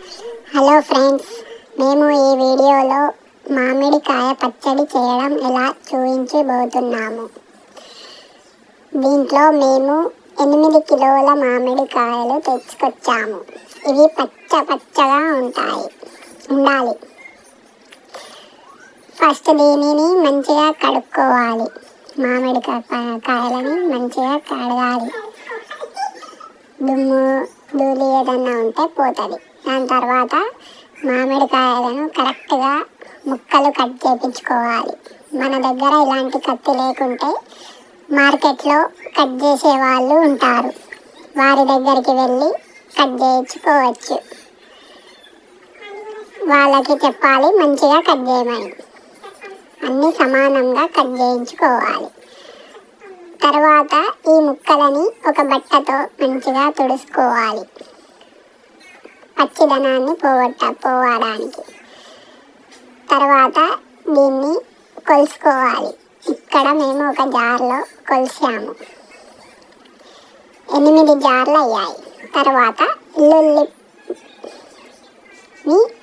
Hello friends, మేము ఈ వీడియోలో మామిడికాయ పచ్చడి చేయడం ఎలా చూపించబోతున్నాము. దీంట్లో మేము 8 కిలోల మామిడికాయలు తెచ్చుకొచ్చాము. ఇవి పచ్చగా ఉండాలి. ఫస్ట్ దీనిని మంచిగా కడుక్కోవాలి. మామిడికాయలని మంచిగా కడగాలి. దుమ్ము ధూళి ఏదన్నా ఉంటే పోతుంది. దాని తర్వాత మామిడికాయలను కరెక్ట్గా ముక్కలు కట్ చేయించుకోవాలి. మన దగ్గర ఇలాంటి కత్తి లేకుంటే మార్కెట్లో కట్ చేసే వాళ్ళు ఉంటారు. వారి దగ్గరికి వెళ్ళి కట్ చేయించుకోవచ్చు. వాళ్ళకి చెప్పాలి మంచిగా కట్ చేయమని. అన్నీ సమానంగా కట్ చేయించుకోవాలి. తర్వాత ఈ ముక్కలని ఒక బట్టతో మంచిగా తుడుచుకోవాలి, పచ్చిదనాన్ని పోవడానికి. తర్వాత దీన్ని కొలుసుకోవాలి. ఇక్కడ మేము ఒక జార్లో కొలిసాము. 8 జార్లు అయ్యాయి. తర్వాత వెల్లుల్లిని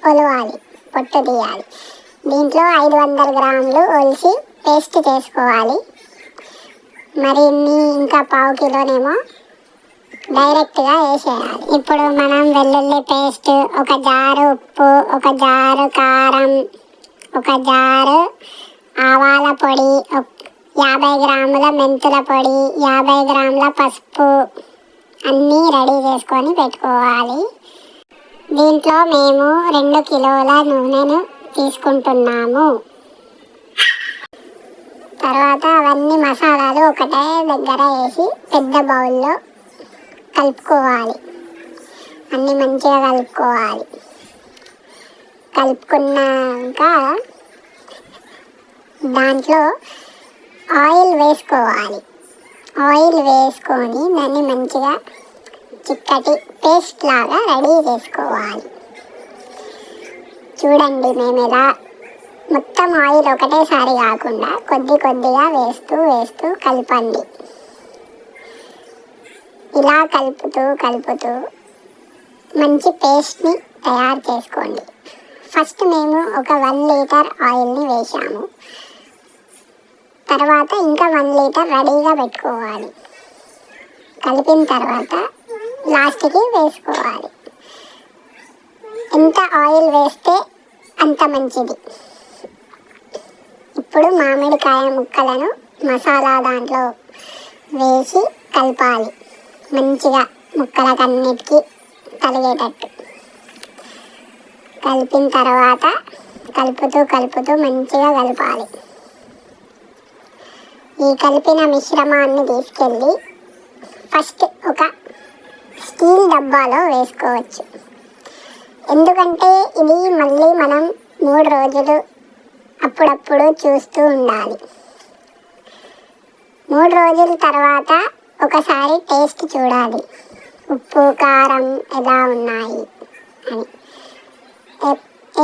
ఒలవాలి, పొట్టు తీయాలి. దీంట్లో 500 గ్రాములు ఒలిసి పేస్ట్ చేసుకోవాలి. మరిన్ని ఇంకా 1/2 కిలోనేమో డైరెక్ట్గా వేసేయాలి. ఇప్పుడు మనం వెల్లుల్లి పేస్ట్, 1 జారు ఉప్పు, 1 జారు కారం, 1 జారు ఆవాల పొడి, 50 గ్రాముల మెంతుల పొడి, 50 గ్రాముల పసుపు అన్నీ రెడీ చేసుకొని పెట్టుకోవాలి. దీంట్లో మేము 2 కిలోల నూనెను తీసుకుంటున్నాము. తర్వాత అవన్నీ మసాలాలు ఒకటే దగ్గర వేసి పెద్ద బౌల్లో కలుపుకోవాలి. అన్నీ మంచిగా కలుపుకోవాలి. కలుపుకున్నాక దాంట్లో ఆయిల్ వేసుకోవాలి. ఆయిల్ వేసుకొని దాన్ని మంచిగా చిక్కటి పేస్ట్ లాగా రెడీ చేసుకోవాలి. చూడండి, మేము ఇలా మొత్తం ఆయిల్ ఒకటేసారి కాకుండా కొద్దిగా వేస్తూ కలపండి. ఇలా కలుపుతూ మంచి పేస్ట్ని తయారు చేసుకోండి. ఫస్ట్ మేము ఒక 1 లీటర్ ఆయిల్ని వేసాము. తర్వాత ఇంకా 1 లీటర్ రెడీగా పెట్టుకోవాలి. కలిపిన తర్వాత లాస్ట్కి వేసుకోవాలి. ఎంత ఆయిల్ వేస్తే అంత మంచిది. ఇప్పుడు మామిడికాయ ముక్కలను మసాలా దాంట్లో వేసి కలపాలి. మంచిగా ముక్కలకన్నిటికీ తలిగేటట్టు కలిపిన తర్వాత కలుపుతూ మంచిగా కలపాలి. ఈ కలిపిన మిశ్రమాన్ని తీసుకెళ్ళి ఫస్ట్ ఒక స్టీల్ డబ్బాలో వేసుకోవచ్చు. ఎందుకంటే ఇది మళ్ళీ మనం 3 రోజులు అప్పుడప్పుడు చూస్తూ ఉండాలి. 3 రోజుల తర్వాత ఒకసారి టేస్ట్ చూడాలి, ఉప్పు కారం ఎలా ఉన్నాయి అని.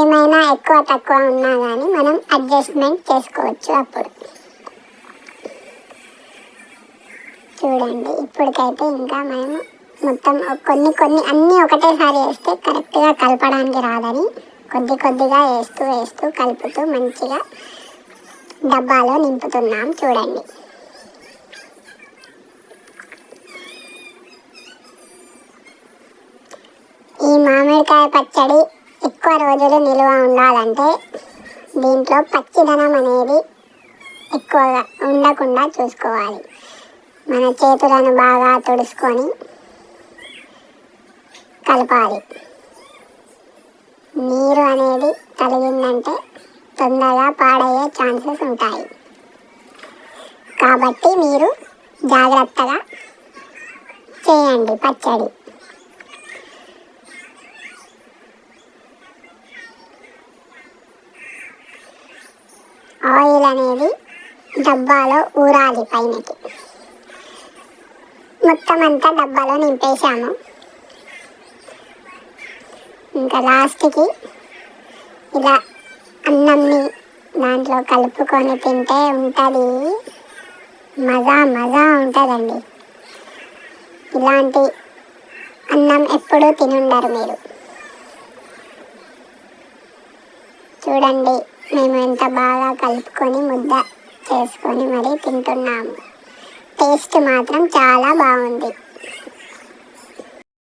ఏమైనా ఎక్కువ తక్కువ ఉన్నా కానీ మనం అడ్జస్ట్మెంట్ చేసుకోవచ్చు. అప్పుడు చూడండి, ఇప్పటికైతే ఇంకా మేము మొత్తం కొన్ని అన్నీ ఒకటేసారి వేస్తే కరెక్ట్గా కలపడానికి రాదని కొద్దిగా వేస్తూ కలుపుతూ మంచిగా డబ్బాలో నింపుతున్నాం. చూడండి, ఈ మామిడికాయ పచ్చడి ఎక్కువ రోజులు నిల్వ ఉండాలంటే దీంట్లో పచ్చిదనం అనేది ఎక్కువగా ఉండకుండా చూసుకోవాలి. మన చేతులను బాగా తుడుచుకొని కలపాలి. నీరు అనేది తగిలిందంటే తొందరగా పాడయ్యే ఛాన్సెస్ ఉంటాయి. కాబట్టి మీరు జాగ్రత్తగా చేయండి పచ్చడి. ఆయిల్ అనేది డబ్బాలో ఊరాలి పైనకి. మొత్తం అంతా డబ్బాలో నింపేసాము. ఇంకా లాస్ట్కి ఇలా అన్నంని దాంట్లో కలుపుకొని తింటే ఉంటుంది, మజా ఉంటుందండి. ఇలాంటి అన్నం ఎప్పుడూ తినుండరు మీరు. చూడండి మేము ఎంత బాగా కలుపుకొని ముద్ద చేసుకొని మరీ తింటున్నాము. టేస్ట్ మాత్రం చాలా బాగుంది.